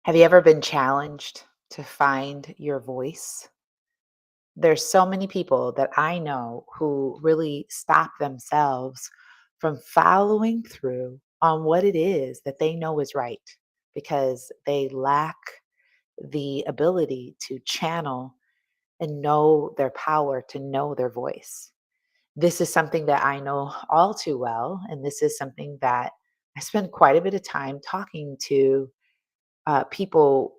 Have you ever been challenged to find your voice? There's so many people that I know who really stop themselves from following through on what it is that they know is right because they lack the ability to channel and know their power, to know their voice. This is something that I know all too well. And this is something that I spend quite a bit of time talking to people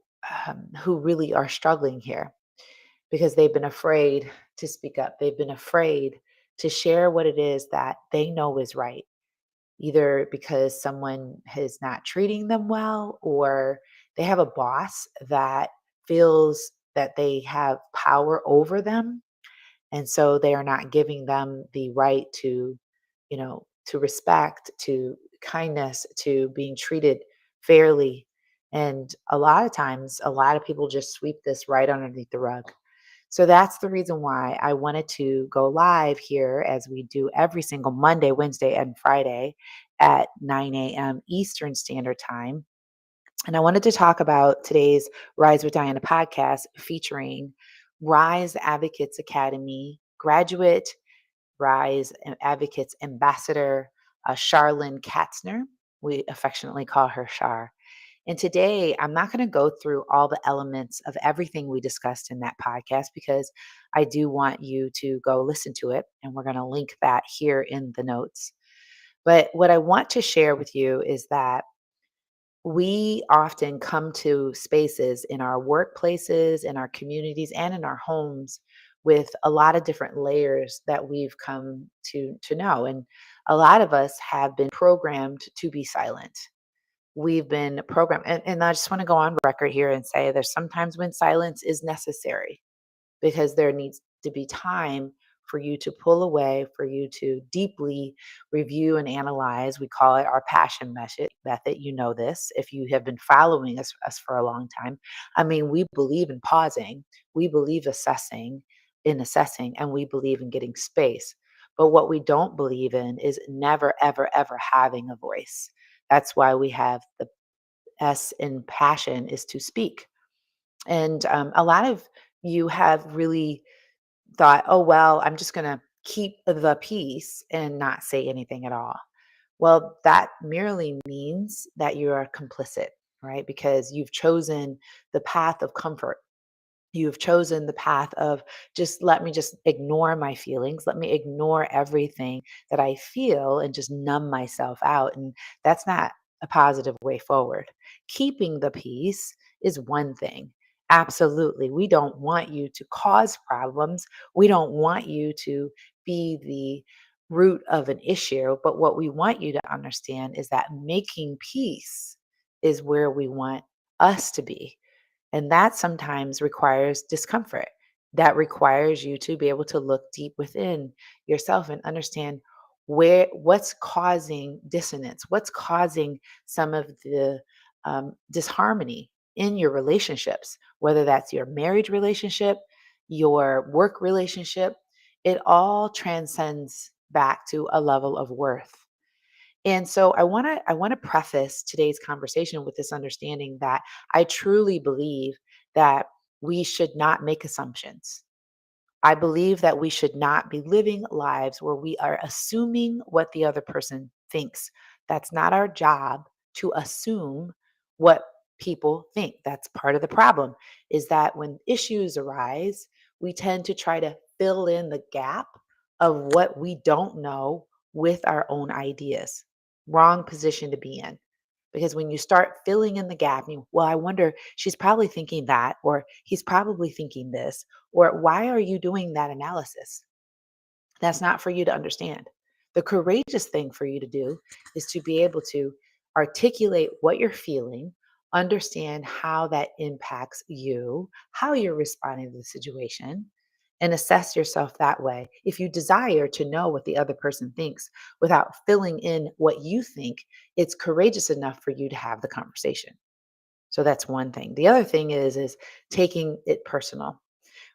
who really are struggling here because they've been afraid to speak up. They've been afraid to share what it is that they know is right, either because someone is not treating them well or they have a boss that feels that they have power over them. And so they are not giving them the right to, to respect, to kindness, to being treated fairly. And a lot of times, a lot of people just sweep this right underneath the rug. So that's the reason why I wanted to go live here as we do every single Monday, Wednesday, and Friday at 9 a.m. Eastern Standard Time. And I wanted to talk about today's Rise with Diana podcast featuring Rise Advocates Academy graduate, Advocates Ambassador, Charlene Katzner. We affectionately call her Char. And today, I'm not going to go through all the elements of everything we discussed in that podcast because I do want you to go listen to it. And we're going to link that here in the notes. But what I want to share with you is that we often come to spaces in our workplaces, in our communities, and in our homes with a lot of different layers that we've come to know. And a lot of us have been programmed to be silent. We've been programmed, and I just want to go on record here and say there's sometimes when silence is necessary because there needs to be time for you to pull away, for you to deeply review and analyze. We call it our passion method. You know this if you have been following us for a long time. I mean, we believe in pausing, we believe assessing, and we believe in getting space. But what we don't believe in is never, ever, ever having a voice. That's why we have the S in passion is to speak. And a lot of you have really thought, oh, well, I'm just going to keep the peace and not say anything at all. Well, that merely means that you are complicit, right? Because you've chosen the path of comfort. You've chosen the path of just let me just ignore my feelings. Let me ignore everything that I feel and just numb myself out. And that's not a positive way forward. Keeping the peace is one thing. Absolutely. We don't want you to cause problems. We don't want you to be the root of an issue. But what we want you to understand is that making peace is where we want us to be, and that sometimes requires discomfort. That requires you to be able to look deep within yourself and understand what's causing dissonance, what's causing some of the disharmony in your relationships, whether that's your marriage relationship, your work relationship. It all transcends back to a level of worth. And so I want to preface today's conversation with this understanding that I truly believe that we should not make assumptions. I believe that we should not be living lives where we are assuming what the other person thinks. That's not our job to assume what people think. That's part of the problem is that when issues arise, we tend to try to fill in the gap of what we don't know with our own ideas. Wrong position to be in. Because when you start filling in the gap, well, I wonder, she's probably thinking that, or he's probably thinking this, or why are you doing that analysis? That's not for you to understand. The courageous thing for you to do is to be able to articulate what you're feeling, understand how that impacts you, how you're responding to the situation, and assess yourself that way. If you desire to know what the other person thinks without filling in what you think, it's courageous enough for you to have the conversation. So that's one thing. The other thing is taking it personal,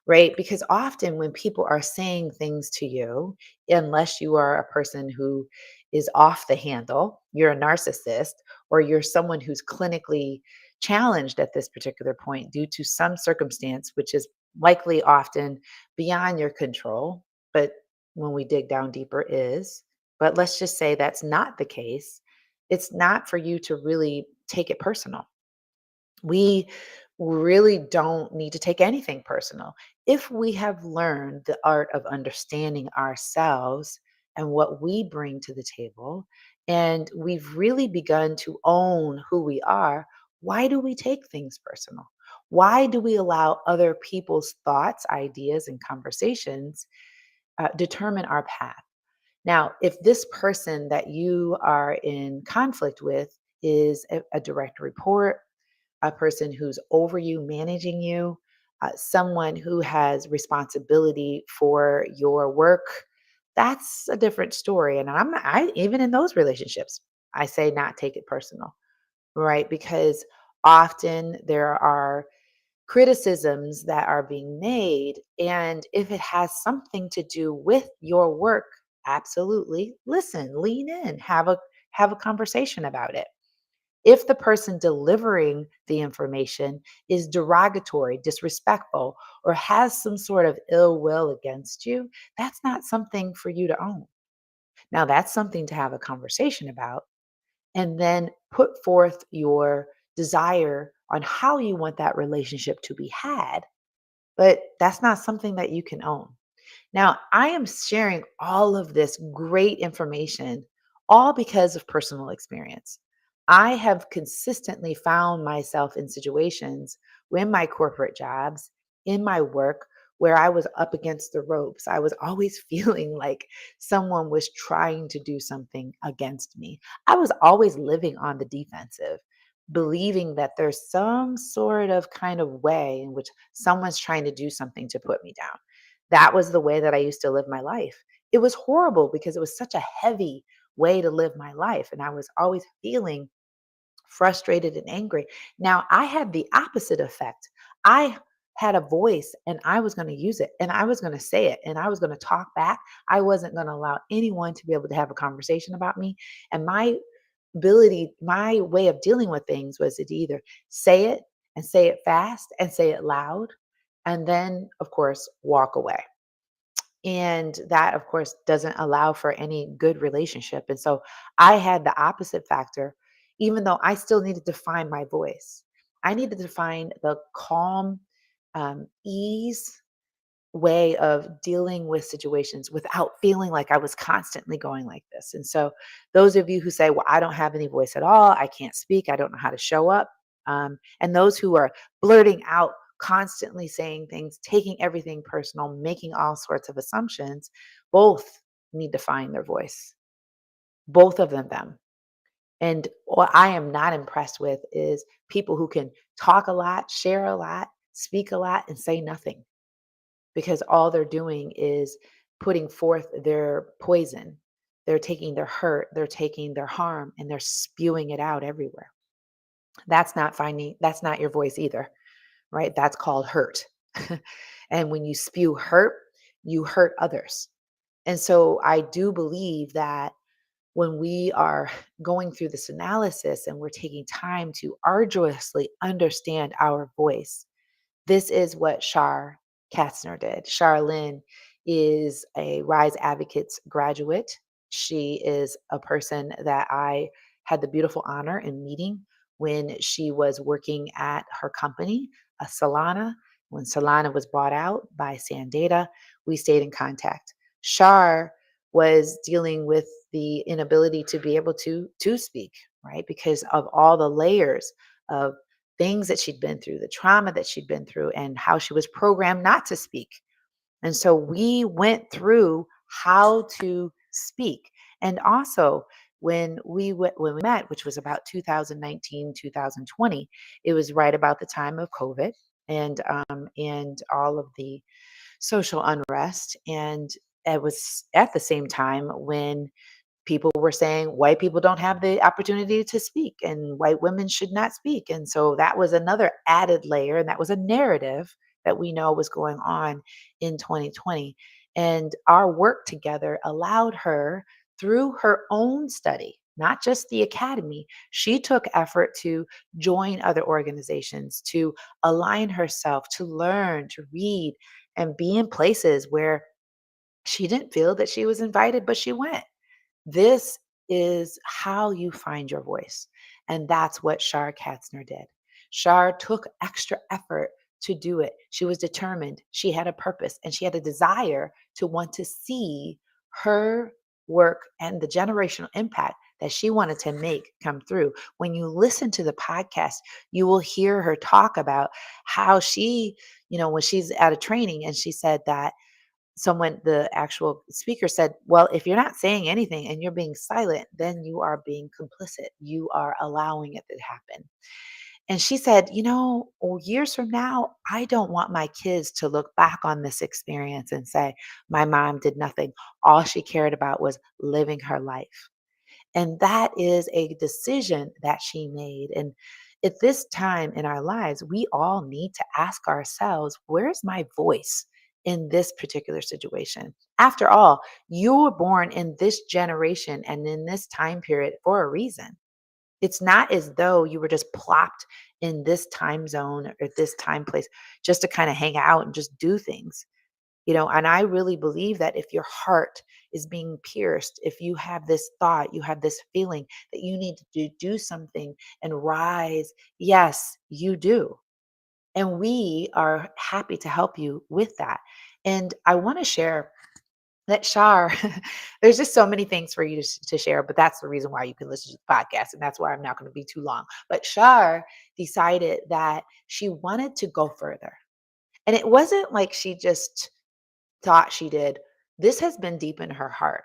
right? Because often when people are saying things to you, unless you are a person who is off the handle, you're a narcissist, or you're someone who's clinically challenged at this particular point due to some circumstance, which is likely often beyond your control, but when we dig down deeper is. But let's just say that's not the case. It's not for you to really take it personal. We really don't need to take anything personal. If we have learned the art of understanding ourselves and what we bring to the table, and we've really begun to own who we are, why do we take things personal? Why do we allow other people's thoughts, ideas, and conversations determine our path? Now, if this person that you are in conflict with is a direct report, a person who's over you, managing you, someone who has responsibility for your work, that's a different story. And I even in those relationships, I say not take it personal, right? Because often there are criticisms that are being made, and if it has something to do with your work, absolutely listen, lean in, have a conversation about it. If the person delivering the information is derogatory, disrespectful, or has some sort of ill will against you, that's not something for you to own. Now, that's something to have a conversation about and then put forth your desire on how you want that relationship to be had. But that's not something that you can own. Now, I am sharing all of this great information all because of personal experience. I have consistently found myself in situations in my corporate jobs, in my work, where I was up against the ropes. I was always feeling like someone was trying to do something against me. I was always living on the defensive, believing that there's some sort of kind of way in which someone's trying to do something to put me down. That was the way that I used to live my life. It was horrible because it was such a heavy way to live my life. And I was always feeling frustrated and angry. Now, I had the opposite effect. I had a voice and I was going to use it and I was going to say it and I was going to talk back. I wasn't going to allow anyone to be able to have a conversation about me. And my way of dealing with things was to either say it and say it fast and say it loud, and then, of course, walk away. And that, of course, doesn't allow for any good relationship. And so I had the opposite factor, even though I still needed to find my voice. I needed to find the calm, ease way of dealing with situations without feeling like I was constantly going like this. And so, those of you who say, well, I don't have any voice at all, I can't speak, I don't know how to show up, and those who are blurting out, constantly saying things, taking everything personal, making all sorts of assumptions, both need to find their voice, both of them. And what I am not impressed with is people who can talk a lot, share a lot, speak a lot, and say nothing because all they're doing is putting forth their poison. They're taking their hurt, they're taking their harm, and they're spewing it out everywhere. That's not your voice either, right? That's called hurt. And when you spew hurt, you hurt others. And so I do believe that when we are going through this analysis and we're taking time to arduously understand our voice, this is what Shar Katzner did. Charlene is a Rise Advocates graduate. She is a person that I had the beautiful honor in meeting when she was working at her company, Solana. When Solana was bought out by Sandata, we stayed in contact. Shar was dealing with the inability to be able to speak, right? Because of all the layers of things that she'd been through, the trauma that she'd been through, and how she was programmed not to speak. And so we went through how to speak. And also, when we met, which was about 2019, 2020, it was right about the time of COVID and all of the social unrest. And it was at the same time when people were saying white people don't have the opportunity to speak and white women should not speak. And so that was another added layer, and that was a narrative that we know was going on in 2020. And our work together allowed her, through her own study, not just the academy. She took effort to join other organizations, to align herself, to learn, to read, and be in places where she didn't feel that she was invited, but she went. This is how you find your voice. And that's what Shar Katzner did. Shar took extra effort to do it. She was determined. She had a purpose and she had a desire to want to see her work and the generational impact that she wanted to make come through. When you listen to the podcast, you will hear her talk about how she, when she's at a training and she said that someone the actual speaker said, "Well, if you're not saying anything and you're being silent, then you are being complicit. You are allowing it to happen." And she said, years from now, I don't want my kids to look back on this experience and say, my mom did nothing. All she cared about was living her life." And that is a decision that she made. And at this time in our lives, we all need to ask ourselves, where's my voice in this particular situation? After all, you were born in this generation and in this time period for a reason. It's not as though you were just plopped in this time zone or this time place just to kind of hang out and just do things. And I really believe that if your heart is being pierced, if you have this thought, you have this feeling that you need to do something and rise, yes, you do. And we are happy to help you with that. And I want to share that Shar, there's just so many things for you to share, but that's the reason why you can listen to the podcast. And that's why I'm not going to be too long. But Shar decided that she wanted to go further. And it wasn't like she just thought she did. This has been deep in her heart.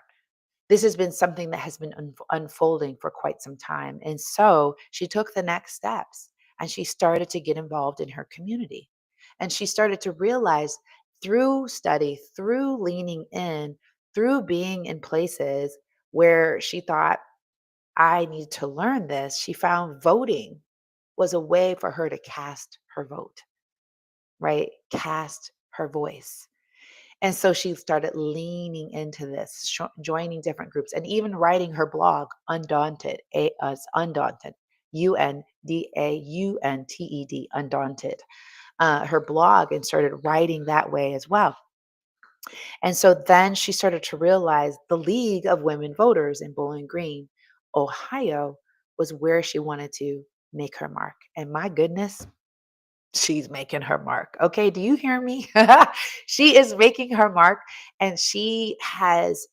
This has been something that has been unfolding for quite some time. And so she took the next steps and she started to get involved in her community. And she started to realize through study, through leaning in, through being in places where she thought, I need to learn this, she found voting was a way for her to cast her vote, right? Cast her voice. And so she started leaning into this, joining different groups, and even writing her blog, Undaunted, Undaunted, Undauted, Undaunted. Her blog and started writing that way as well. And so then she started to realize the League of Women Voters in Bowling Green, Ohio, was where she wanted to make her mark. And my goodness, she's making her mark. Okay, do you hear me? She is making her mark and she has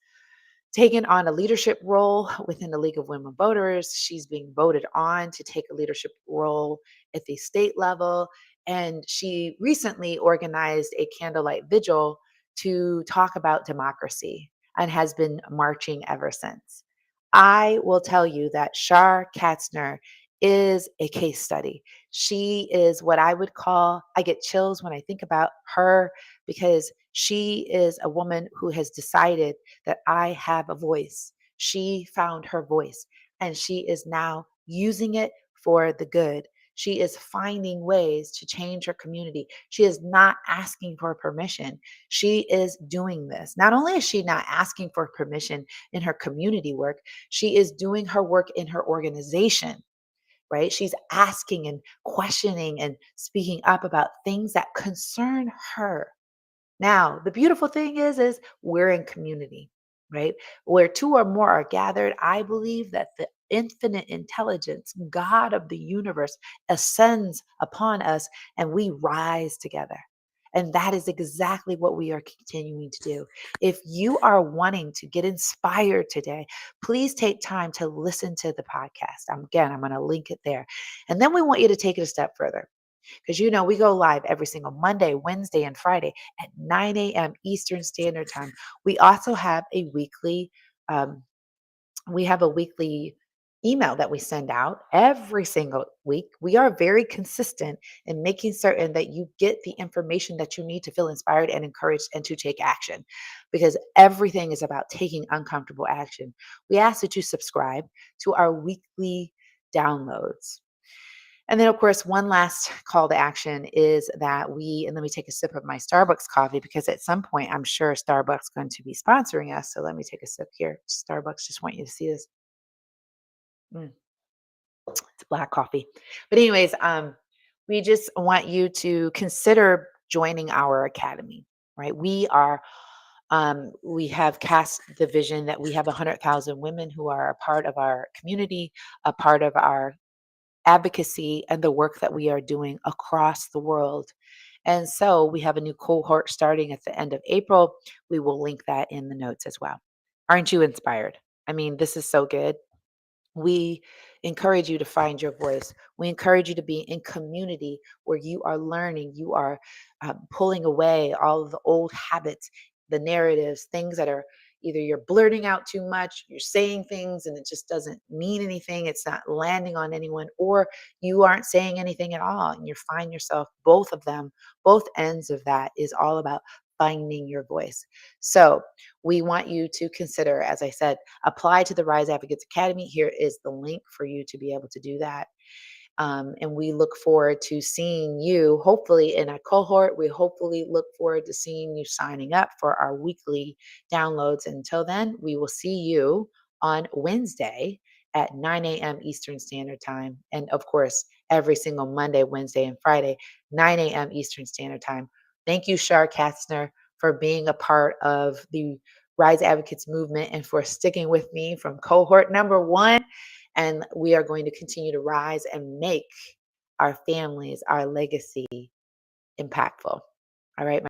taken on a leadership role within the League of Women Voters. She's being voted on to take a leadership role at the state level. And she recently organized a candlelight vigil to talk about democracy and has been marching ever since. I will tell you that Shar Katzner is a case study. She is what I would call, I get chills when I think about her because she is a woman who has decided that I have a voice. She found her voice and she is now using it for the good. She is finding ways to change her community. She is not asking for permission. She is doing this. Not only is she not asking for permission in her community work, she is doing her work in her organization, right? She's asking and questioning and speaking up about things that concern her. Now, the beautiful thing is we're in community, right? Where two or more are gathered, I believe that the infinite intelligence, God of the universe, ascends upon us and we rise together. And that is exactly what we are continuing to do. If you are wanting to get inspired today, please take time to listen to the podcast. I'm going to link it there. And then we want you to take it a step further because we go live every single Monday, Wednesday, and Friday at 9 a.m. Eastern Standard Time. We also have a weekly um, email that we send out every single week. We are very consistent in making certain that you get the information that you need to feel inspired and encouraged and to take action because everything is about taking uncomfortable action. We ask that you subscribe to our weekly downloads. And then, of course, one last call to action is that and let me take a sip of my Starbucks coffee because at some point I'm sure Starbucks going to be sponsoring us. So let me take a sip here. Starbucks, just want you to see this. Mm, it's black coffee. But anyways, we just want you to consider joining our academy, right? We have cast the vision that we have 100,000 women who are a part of our community, a part of our advocacy, and the work that we are doing across the world. And so we have a new cohort starting at the end of April. We will link that in the notes as well. Aren't you inspired? I mean, this is so good. We encourage you to find your voice. We encourage you to be in community where you are learning, you are pulling away all of the old habits, the narratives, things that are either you're blurting out too much, you're saying things and it just doesn't mean anything, it's not landing on anyone, or you aren't saying anything at all. And you find yourself, both of them, both ends of that is all about finding your voice. So we want you to consider, as I said, apply to the Rise Advocates Academy. Here is the link for you to be able to do that. And we look forward to seeing you hopefully in a cohort. We hopefully look forward to seeing you signing up for our weekly downloads. Until then, we will see you on Wednesday at 9 a.m. Eastern Standard Time. And of course, every single Monday, Wednesday, and Friday, 9 a.m. Eastern Standard Time. Thank you, Shar Katzner, for being a part of the Rise Advocates movement and for sticking with me from cohort number one. And we are going to continue to rise and make our families, our legacy impactful. All right.